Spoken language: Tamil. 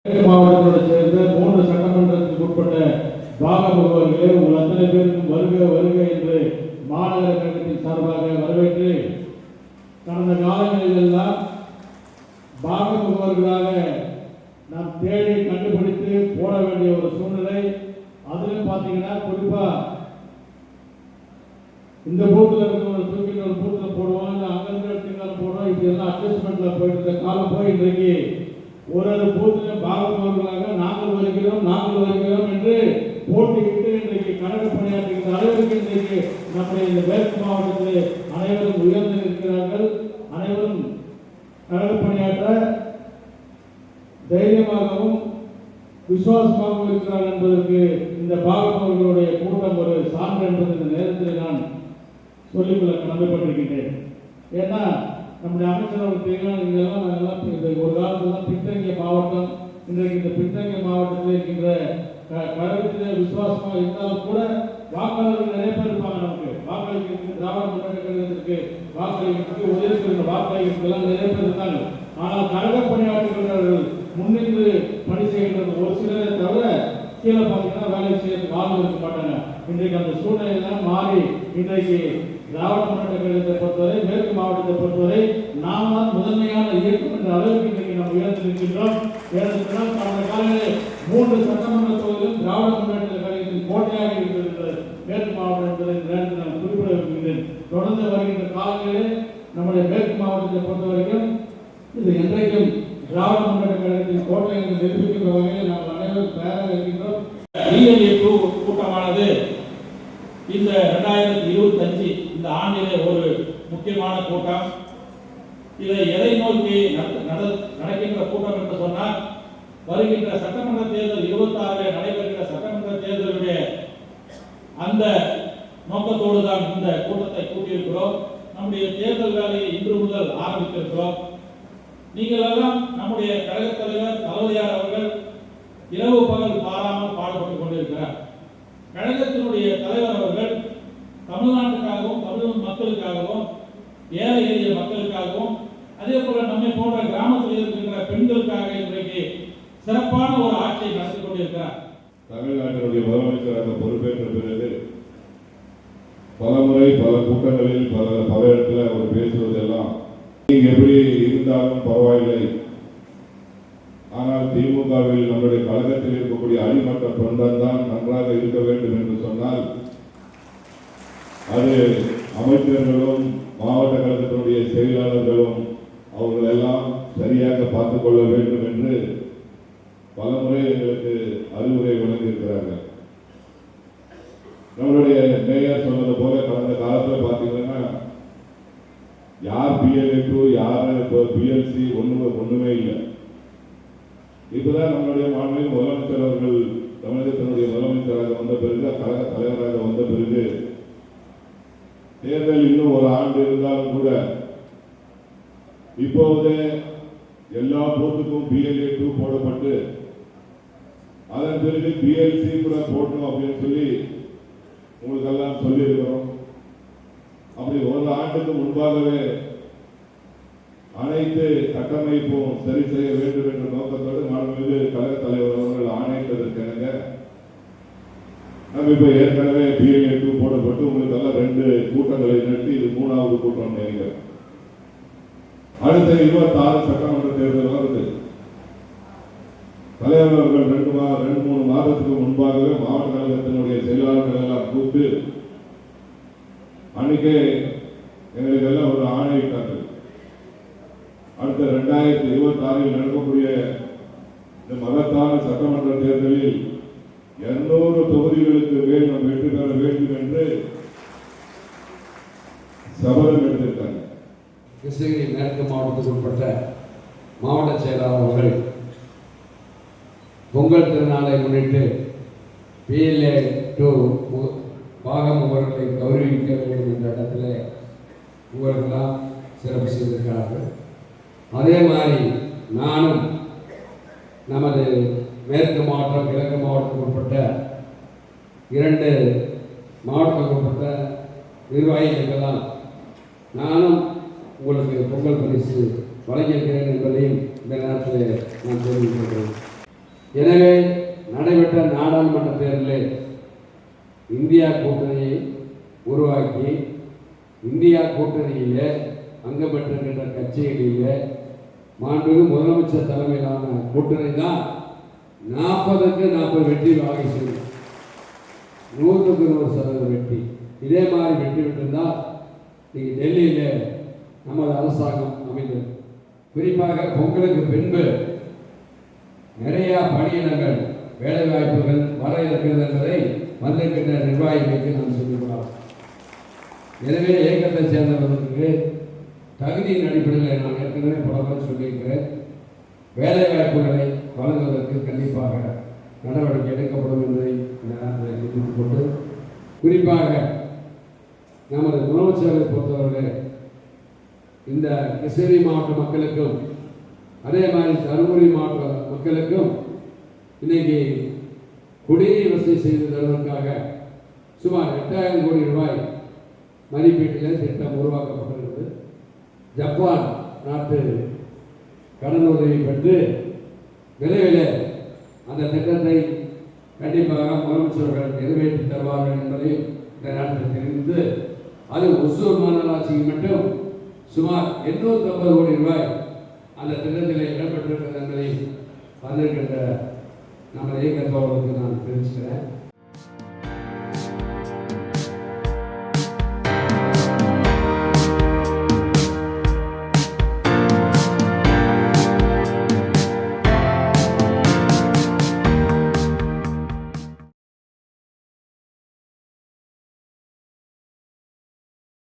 மாவட்டத்தோடு சேர்ந்த 3 சட்டமன்றத்துக்கு உட்பட்ட பாக முகவர்களே உங்கள் அத்தனை பேருக்கும் வருக வருக என்று மாநகர கழகத்தின் சார்பாக வரவேற்று, கடந்த காலங்களில் எல்லாம் பாக முகவர்களாக நாம் தேடி கண்டுபிடித்து போட வேண்டிய ஒரு சூழ்நிலை. அதிலும் பார்த்தீங்கன்னா குறிப்பா இந்த பூத்தில் இருக்கிற தூக்கி ஒரு பூத்தில் போடுவோம், இல்லை அங்கிருந்து எடுத்துக்கலாம் போடுவோம், இப்படி எல்லாம் அட்ஜஸ்ட்மெண்ட்ல போயிட்டு காலம் போய் இன்றைக்கு ஒரு பூத்திலும் பாகமுகவர்களாக நாங்கள் வருகிறோம் என்று போட்டியிட்டு இன்றைக்கு கழக பணியாற்றுகின்ற அளவிற்கு இன்றைக்கு நம்முடைய இந்த மேற்கு மாவட்டத்தில் அனைவரும் உயர்ந்து இருக்கிறார்கள். அனைவரும் கழக பணியாற்ற தைரியமாகவும் விசுவாசமாகவும் இருக்கிறார்கள் என்பதற்கு இந்த பாகமுகவர்களுடைய கூட்டம் ஒரு சான்று என்பது இந்த நேரத்தில் நான் சொல்லிக்கொள்ள கடமைப்பட்டிருக்கின்றேன். ஏன்னா நம்முடைய அமைச்சரவர்கள் தெரியும், இதெல்லாம் ஒரு காலத்தில் பின்தங்கிய மாவட்டம். இன்றைக்கு இந்த பின்தங்கிய மாவட்டத்தில் இருக்கின்ற கழகத்திலே விசுவாசமாக இருந்தாலும் கூட வாக்காளர்கள் நிறைய பேர் இருப்பாங்க. நமக்கு வாக்களிக்கிறதுக்கு திராவிட முன்னேற்ற கழகத்திற்கு வாக்களிக்கிறதுக்கு உதவி செய்கிற வாக்களிக்கிறதுக்கு எல்லாம் நிறைய பேர் இருந்தாங்க. ஆனால் கழக பணியாற்றுகிறவர்கள் முன்னின்று பணி செய்கின்றது ஒரு சிலரை தவிர கீழே பார்த்தீங்கன்னா வேலை செய்யறதுக்கு ஆள் இருக்க மாட்டாங்க. இன்றைக்கு அந்த சூழ்நிலையெல்லாம் மாறி இன்றைக்கு திராவிட முன்னேற்ற கழகத்தை பொறுத்தவரை, மேற்கு மாவட்டத்தை பொறுத்தவரை நாம் தான் முதன்மையான இயக்கம் என்ற அளவுக்கு இன்றைக்கு நாம் உயர்ந்திருக்கின்றோம். ஏனென்றால் கடந்த காலங்களில் 3 சட்டமன்ற தொகுதிகளும் திராவிட முன்னேற்ற கழகத்தின் கோட்டையாக இருக்கிறது மேற்கு மாவட்டம் என்பதை நேரத்தில் நான் குறிப்பிட விரும்புகிறேன். தொடர்ந்து வருகின்ற காலங்களில் நம்முடைய மேற்கு மாவட்டத்தை பொறுத்த வரைக்கும் இது என்றைக்கும் திராவிட முன்னேற்ற கழகத்தின் கோட்டை என்று நிரூபிக்கின்ற வகையில் நாம் அனைவரும் தயாராக இருக்கின்றோம். கூட்டமானது இந்த 2025 இந்த ஆண்டிலே ஒரு முக்கியமான கூட்டம். இதை எதை நோக்கி நடக்கின்ற கூட்டம் என்று சொன்னால், வருகின்ற சட்டமன்ற தேர்தல் 26 நடைபெறுகிற சட்டமன்ற தேர்தலுடைய அந்த நோக்கத்தோடு தான் இந்த கூட்டத்தை கூட்டியிருக்கிறோம். நம்முடைய தேர்தல் வேலையை இன்று முதல் ஆரம்பித்திருக்கிறோம். நீங்கள் எல்லாம் நம்முடைய கழக தலைவர் தளபதியார் அவர்கள் இரவு பகல் பாராமல் பாடுபட்டுக் கொண்டிருக்கிறார். கழகத்தினுடைய தலைவர் அவர்கள் தமிழ்நாட்டுக்காகவும் தமிழ் மக்களுக்காகவும் ஏழை எளிய மக்களுக்காகவும் அதே போல நம்மை போன்ற கிராமத்தில் இருக்கின்ற பெண்களுக்காக இன்றைக்கு சிறப்பான ஒரு ஆட்சியை நடத்தி கொண்டிருக்கிறார். தமிழ்நாட்டினுடைய முதலமைச்சராக பொறுப்பேற்ற பிறகு பலமுறை பல கூட்டங்களில் பல இடத்துல அவர் பேசுவதெல்லாம் எப்படி இருந்தாலும் பரவாயில்லை, ஆனால் திமுகவில் நம்முடைய கழகத்தில் இருக்கக்கூடிய அடிமட்ட தொண்டன் தான் நன்றாக இருக்க வேண்டும் என்று சொன்னால் அது அமைச்சர்களும் மாவட்ட கழகத்தினுடைய செயலாளர்களும் அவர்கள் எல்லாம் சரியாக பார்த்துக் கொள்ள வேண்டும் என்று பலமுறை எங்களுக்கு அறிவுரை வழங்கியிருக்கிறார்கள். நம்மளுடைய மேயர் சொன்னது போல கடந்த காலத்தில் பார்த்தீங்கன்னா யார் PLA2 யார் PLC ஒண்ணுமே இல்லை. இப்பதான் நம்மளுடைய மாநில முதலமைச்சர் அவர்கள் தமிழகத்தினுடைய முதலமைச்சராக வந்த பிறகு, கழக தலைவராக வந்த பிறகு தேர்தல் இன்னும் ஒரு ஆண்டு இருந்தாலும் கூட இப்போதே எல்லா பூத்துக்கும் PLA2 போடப்பட்டு அதன் பிறகு PLC கூட போடணும் அப்படின்னு சொல்லி உங்களுக்கு எல்லாம் சொல்லி இருக்கிறோம். அப்படி ஒரு ஆண்டுக்கு முன்பாகவே அனைத்து கட்டமைப்பும் சரி செய்ய வேண்டும் என்ற நோக்கத்தோடு மாண்புமிகு கழக தலைவர் அவர்கள் ஆணையிட்டதற்காக நம்ம இப்ப ஏற்கனவே PLA2 போடப்பட்டு உங்களுக்கு எல்லாம் 2 கூட்டங்களை நடத்தி இது 3வது கூட்டம் நினைக்கிறேன். அடுத்த 26 சட்டமன்ற தேர்தல் வருது. தலைவர் அவர்கள் 2-3 மாதத்துக்கு முன்பாகவே மாவட்ட கழகத்தினுடைய செயலாளர்கள் எல்லாம் கூப்பிட்டு அன்னைக்கே எங்களுக்கு எல்லாம் ஒரு ஆணையிட்டார்கள். அடுத்த 2026 நடக்கக்கூடிய இந்த மகத்தான சட்டமன்ற தேர்தலில் 200 தொகுதிகளுக்கு மேல் நாம் வெற்றி பெற வேண்டும் என்று சபதம் எடுத்திருக்காங்க. கிருஷ்ணகிரி மேற்கு மாவட்டத்துக்கு உட்பட்ட மாவட்ட செயலாளர் அவர்கள் பொங்கல் திருநாளை முன்னிட்டு PLA2 பாகமுகவர்களை கௌரவிக்க வேண்டும் என்ற இடத்துல உங்களுக்கெல்லாம் சிறப்பு செய்திருக்கிறார்கள். அதே மாதிரி நானும் நமது மேற்கு மாவட்டம் கிழக்கு மாவட்டத்துக்கு உட்பட்ட 2 மாவட்டத்துக்கு உட்பட்ட நிர்வாகிகளுக்கெல்லாம் நானும் உங்களுக்கு பொங்கல் பரிசு வழங்கியிருக்கிறேன் என்பதையும் இந்த நேரத்தில் நான் தெரிவிக்கிறேன். எனவே நடைபெற்ற நாடாளுமன்ற தேர்தலில் இந்தியா கூட்டணியை உருவாக்கி இந்தியா கூட்டணியிலே அங்கம் பெற்றிருக்கின்ற கட்சிகளிலே மாண்புமிகு முதலமைச்சர் தலைமையிலான கூட்டணி தான் 40க்கு 40 வெற்றி வாகை செய்யும். 100க்கு 100% வெற்றி. இதே மாதிரி வெற்றி பெற்றிருந்தால் நீங்கள் டெல்லியில் நமது அரசாங்கம் அமைந்தது. குறிப்பாக பொங்கலுக்கு பின்பு நிறைய பணியிடங்கள் வேலை வாய்ப்புகள் வர இருக்கிறது என்பதை வந்திருக்கின்ற நிர்வாகிகளுக்கு நாம் சொல்லிக்கொள்ளலாம். எனவே இயக்கத்தை சேர்ந்தவர்களுக்கு தகுதியின் அடிப்படையில் நான் ஏற்கனவே பல முறை சொல்லியிருக்கிறேன். வேலை வாய்ப்புகளை வழங்குவதற்கு கண்டிப்பாக நடவடிக்கை எடுக்கப்படும் என்பதை தெரிவித்துக் கொண்டு, குறிப்பாக நமது முதலமைச்சரை பொறுத்தவரை இந்த கிருஷ்ணகிரி மாவட்ட மக்களுக்கும் அதே மாதிரி தருமபுரி மாவட்ட மக்களுக்கும் இன்னைக்கு குடிநீர் வசதி செய்து தருவதற்காக சுமார் 8000 கோடி ரூபாய் மதிப்பீட்டில் திட்டம் உருவாக்கப்பட்டிருக்கிறது. ஜப்பான் நாட்டு கடன் உதவி பெற்று விரைவில் அந்த திட்டத்தை கண்டிப்பாக முதலமைச்சர்கள் நிறைவேற்றி தருவார்கள் என்பதை இந்த நாட்டில் தெரிவித்து, அது ஒசூர் மாநகராட்சிக்கு மட்டும் சுமார் 850 கோடி ரூபாய் அந்த திட்டத்தில் இடம்பெற்றிருக்கிறது என்பதை வந்திருக்கின்ற நமது இயக்கத்தோடு நான் தெரிவிச்சுக்கிறேன்.